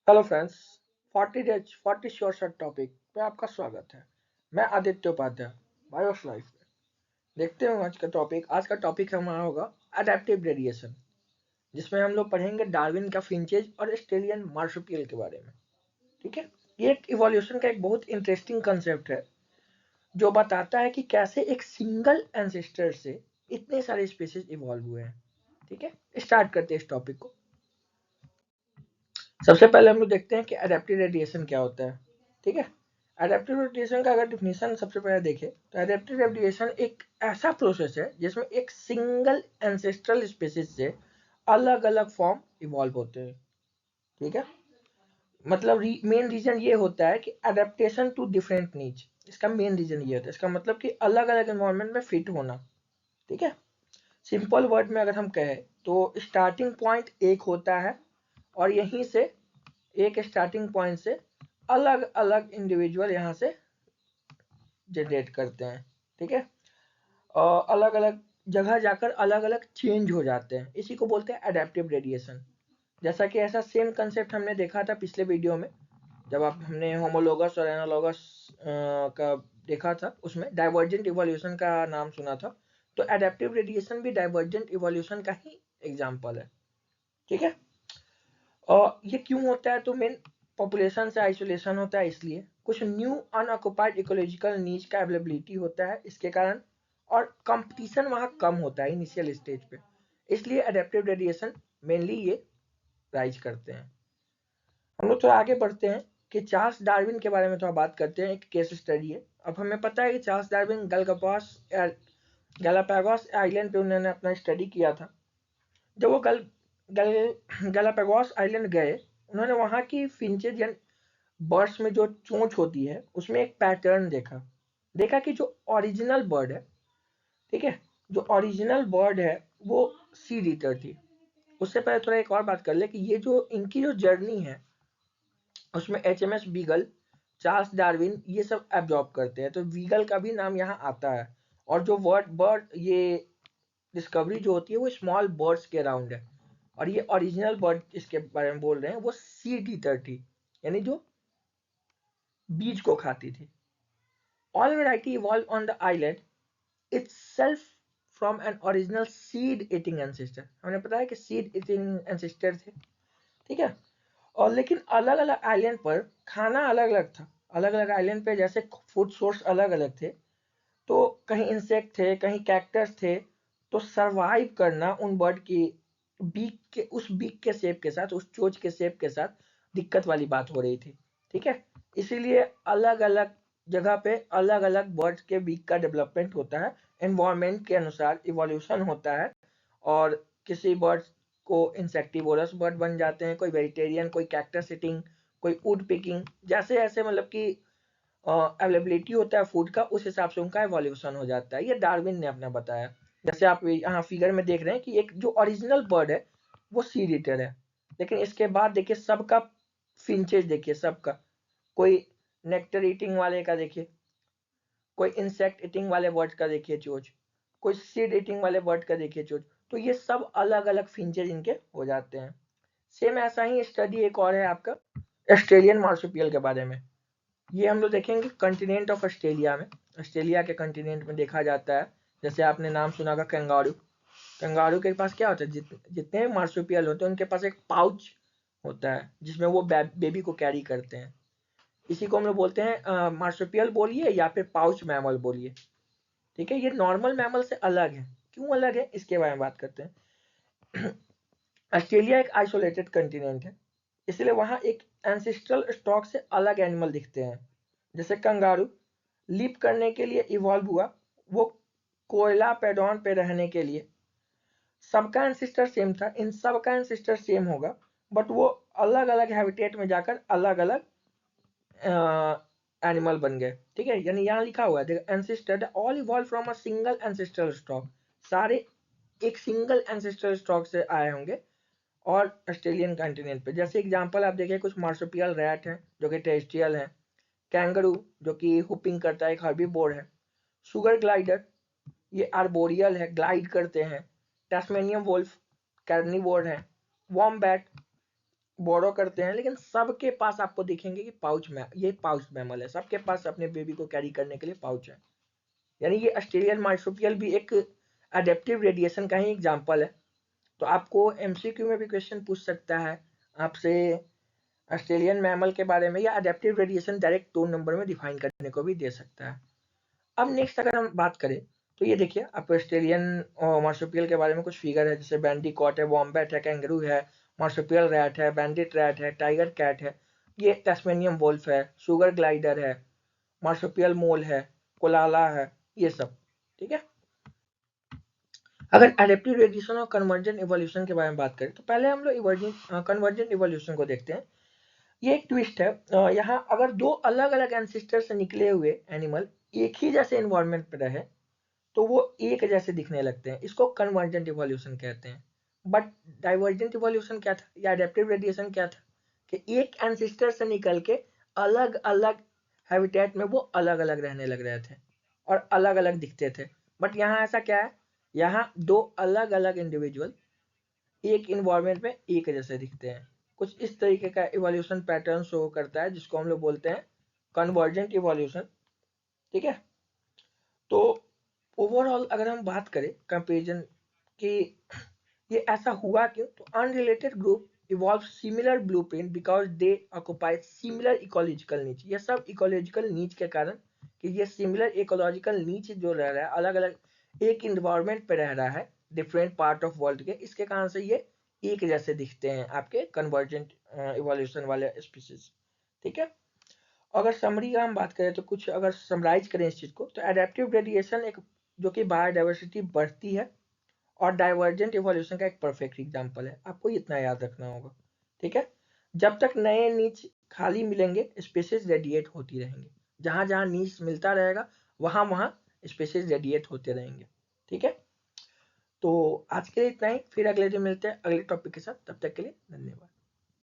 Hello friends, 40 days 40 short short topic पे आपका स्वागत है। मैं आदित्य उपाध्याय, बायोस लाइफ में। देखते हैं आज का टॉपिक हमारा होगा अडेप्टिव रेडिएशन, जिसमें हम लोग पढ़ेंगे डार्विन का फिंचेज और ऑस्ट्रेलियन मार्supial के बारे में। ठीक है, ये एक इवोल्यूशन का एक बहुत इंटरेस्टिंग कंसेप्ट है जो बताता है कि कैसे एक सिंगल एंसेस्टर से इतने सारे स्पीशीज इवॉल्व हुए हैं। ठीक है, स्टार्ट करते हैं इस टॉपिक को। सबसे पहले हम लोग देखते हैं कि अडेप्टिव रेडिएशन क्या होता है। ठीक है, अडेप्टिव रेडिएशन का अगर डिफिनेशन सबसे पहले देखें तो अडेप्टिव रेडिएशन एक ऐसा प्रोसेस है जिसमें एक सिंगल एंसेस्ट्रल स्पीशीज से अलग अलग फॉर्म इवॉल्व होते हैं। ठीक है, मतलब मेन रीजन ये होता है कि अडेप्टेशन टू डिफरेंट नीड्स, इसका मेन रीजन ये होता है। इसका मतलब कि अलग अलग एनवायरनमेंट में फिट होना। ठीक है, सिंपल वर्ड में अगर हम कहें तो स्टार्टिंग पॉइंट एक होता है और यहीं से एक स्टार्टिंग पॉइंट से अलग अलग इंडिविजुअल यहाँ से जनरेट करते हैं। ठीक है, और अलग अलग जगह जाकर अलग अलग चेंज हो जाते हैं, इसी को बोलते हैं अडेप्टिव रेडिएशन। जैसा कि ऐसा सेम कंसेप्ट हमने देखा था पिछले वीडियो में, जब आप हमने होमोलोगस और एनालॉगस का देखा था, उसमें डाइवर्जेंट इवोल्यूशन का नाम सुना था। तो एडेप्टिव रेडिएशन भी डाइवर्जेंट इवोल्यूशन का ही एग्जाम्पल है। ठीक है, और ये क्यों होता है? तो मेन पॉपुलेशन से आइसोलेशन होता है, इसलिए कुछ न्यू अनऑक्युपाइड इकोलॉजिकल नीड्स का अवेलेबिलिटी होता है इसके कारण, और कंपटीशन वहाँ कम होता है इनिशियल स्टेज पे, इसलिए अडेप्टिव रेडिएशन मेनली ये राइज करते हैं। हम लोग थोड़ा आगे बढ़ते हैं कि चार्ल्स डार्विन के बारे में थोड़ा बात करते हैं। एक केस स्टडी है। अब हमें पता है कि चार्ल्स डार्विन गैलापागोस आइलैंड पे उन्होंने अपना स्टडी किया था। जब वो गल गैलापागोस आइलैंड गए, उन्होंने वहाँ की फिंचेज या बर्ड्स में जो चोंच होती है उसमें एक पैटर्न देखा। देखा कि जो ओरिजिनल बर्ड है, ठीक है, जो ओरिजिनल बर्ड है वो सीड ईटर थी। उससे पहले थोड़ा एक और बात कर ले कि ये जो इनकी जो जर्नी है उसमें एचएमएस बीगल, चार्ल्स डार्विन ये सब एब्जॉर्ब करते हैं, तो बीगल का भी नाम यहाँ आता है। और जो वर्ड बर्ड ये डिस्कवरी जो होती है वो स्मॉल बर्ड्स के अराउंड है, और ये ओरिजिनल बर्ड इसके बारे में बोल रहे हैं वो सीड ईटर थी, यानी जो बीज को खाती थी। All variety evolve on the island itself from an original seed eating ancestor। हमने पता है कि सीड ईटिंग एंसेस्टर थे। ठीक है, और लेकिन अलग अलग आइलैंड पर खाना अलग अलग था। अलग अलग आइलैंड पे जैसे फूड सोर्स अलग अलग थे, तो कहीं इंसेक्ट थे, कहीं कैक्टस थे। तो सरवाइव करना उन बर्ड की बीक के शेप के साथ, उस चोंच के शेप के साथ दिक्कत वाली बात हो रही थी। ठीक है, इसीलिए अलग अलग जगह पे अलग अलग बर्ड्स के बीक का डेवलपमेंट होता है, एनवायरमेंट के अनुसार इवोल्यूशन होता है। और किसी बर्ड को इंसेक्टिवोरस बर्ड बन जाते हैं, कोई वेजिटेरियन, कोई कैक्टस ईटिंग, कोई वुड पिकिंग, जैसे ऐसे मतलब कि अवेलेबिलिटी होता है फूड का, उस हिसाब से उनका एवोल्यूशन हो जाता है। ये डार्विन ने अपना बताया। जैसे आप यहाँ फिगर में देख रहे हैं कि एक जो ओरिजिनल बर्ड है वो सीड ईटर है, लेकिन इसके बाद देखिए सबका फिंचेज देखिए, सबका कोई नेक्टर ईटिंग वाले का देखिए, कोई इंसेक्ट ईटिंग वाले बर्ड का देखिए चोच, कोई सीड ईटिंग वाले बर्ड का देखिए चोच। तो ये सब अलग अलग फिंचेज इनके हो जाते हैं। सेम ऐसा ही स्टडी एक और है आपका ऑस्ट्रेलियन मार्सुपियल के बारे में। ये हम लोग देखेंगे कंटिनेंट ऑफ ऑस्ट्रेलिया में। ऑस्ट्रेलिया के कंटिनेंट में देखा जाता है। जैसे आपने नाम सुना होगा कैंगारू। कैंगारू के पास क्या होता है, जितने मार्सुपियल होते हैं उनके पास एक पाउच होता है जिसमें वो बेबी को कैरी करते हैं। इसी को हम लोग बोलते हैं मार्सुपियल बोलिए या फिर पाउच मैमल बोलिए। ठीक है, ये नॉर्मल मैमल से अलग है। क्यों अलग है इसके बारे में बात करते हैं। ऑस्ट्रेलिया एक आइसोलेटेड कंटिनेंट है, इसलिए वहां एक एंसिस्ट्रल स्टॉक से अलग एनिमल दिखते हैं। जैसे कंगारू लीप करने के लिए इवॉल्व हुआ, वो कोयला पैडॉन पे रहने के लिए। सबका एंसिस्टर सेम था, इन सबका एंसिस्टर सेम होगा, बट वो अलग अलग हैबिटेट में जाकर अलग अलग एनिमल बन गए। ठीक है, यानी यहाँ लिखा हुआ है ancestor all evolve from a single ancestral stock. सारे एक सिंगल एंसिस्ट्रल स्टॉक से आए होंगे और ऑस्ट्रेलियन कॉन्टिनेंट पे। जैसे एग्जांपल आप देखिए, कुछ मार्सुपियल रैट हैं जो कि टेरेस्ट्रियल हैं, कैंगरू जो कि हुपिंग करता है, एक हर्बीवोर है, शुगर ग्लाइडर ये आर्बोरियल है, ग्लाइड करते हैं, टैस्मेनियन वुल्फ कार्निवोर है, वॉम्बैट बोरो करते हैं, लेकिन सबके पास आपको देखेंगे कि पाउच में ये पाउच मैमल है, सबके पास अपने बेबी को कैरी करने के लिए पाउच है। यानी ये ऑस्ट्रेलियन मार्सुपियल भी एक अडेप्टिव रेडिएशन का ही एग्जांपल है। तो आपको एमसीक्यू में भी क्वेश्चन पूछ सकता है आपसे ऑस्ट्रेलियन मैमल के बारे में, या अडेप्टिव रेडिएशन डायरेक्ट 2 नंबर में डिफाइन करने को भी दे सकता है। अब नेक्स्ट अगर हम बात करें तो ये देखिए आपको ऑस्ट्रेलियन मार्सुपियल के बारे में कुछ फिगर है, जैसे बैंडिकॉट है, वॉम्बैट है, कैंगरू है, मार्सुपियल रैट है, बैंडिट रैट है, टाइगर कैट है, ये टैस्मेनियन वोल्फ है, शुगर ग्लाइडर है, मार्सुपियल मोल है, कोलाला है, ये सब। ठीक है। अगर एडेप्टिव रेडिएशन और कन्वर्जेंट इवोल्यूशन के बारे में बात करें तो पहले हम लोग कन्वर्जेंट इवोल्यूशन को देखते हैं। ये एक ट्विस्ट है, यहाँ अगर दो अलग अलग एंसिस्टर से निकले हुए एनिमल एक ही जैसे इन्वायरमेंट पे रहे तो वो एक जैसे दिखने लगते हैं, इसको कन्वर्जेंट इवोल्यूशन कहते हैं। बट डाइवर्जेंट इवोल्यूशन क्या था, या एडेप्टिव रेडिएशन क्या था, कि एक एंसिस्टर से निकल के अलग अलग हैबिटेट में वो अलग अलग रहने लग रहे थे और अलग अलग दिखते थे। बट यहाँ ऐसा क्या है, यहाँ दो अलग अलग इंडिविजुअल एक इन्वायरमेंट में एक जैसे दिखते हैं। कुछ इस तरीके का इवोल्यूशन पैटर्न शो करता है, जिसको हम लोग बोलते हैं कन्वर्जेंट इवोल्यूशन। ठीक है। तो ओवरऑल अगर हम बात करें कंपेरिजन कि ये ऐसा हुआ क्यों, तो unrelated group evolve similar blueprint because they occupy similar ecological नीच। ये सब इकोलॉजिकल नीच के कारण, कि ये सिमिलर इकोलॉजिकल नीच जो रह रहा है, अलग अलग एक इन्वायरमेंट पे रह रहा है डिफरेंट पार्ट ऑफ वर्ल्ड के, इसके कारण से ये एक जैसे दिखते हैं आपके कन्वर्जेंट इवोल्यूशन वाले स्पीसीज। ठीक है। अगर समरी का हम बात करें तो कुछ अगर समराइज करें इस चीज को, तो एडेप्टिव रेडिएशन एक जो कि बायोडाइवर्सिटी बढ़ती है, और डाइवर्जेंट इवोल्यूशन का एक परफेक्ट एग्जांपल है। आपको इतना याद रखना होगा। ठीक है। जब तक नए नीच खाली मिलेंगे स्पेसीज रेडिएट होती रहेंगी, जहां जहां नीच मिलता रहेगा वहां वहां स्पेसीज रेडिएट होते रहेंगे। ठीक है। तो आज के लिए इतना ही, फिर अगले दिन मिलते हैं अगले टॉपिक के साथ। तब तक के लिए धन्यवाद।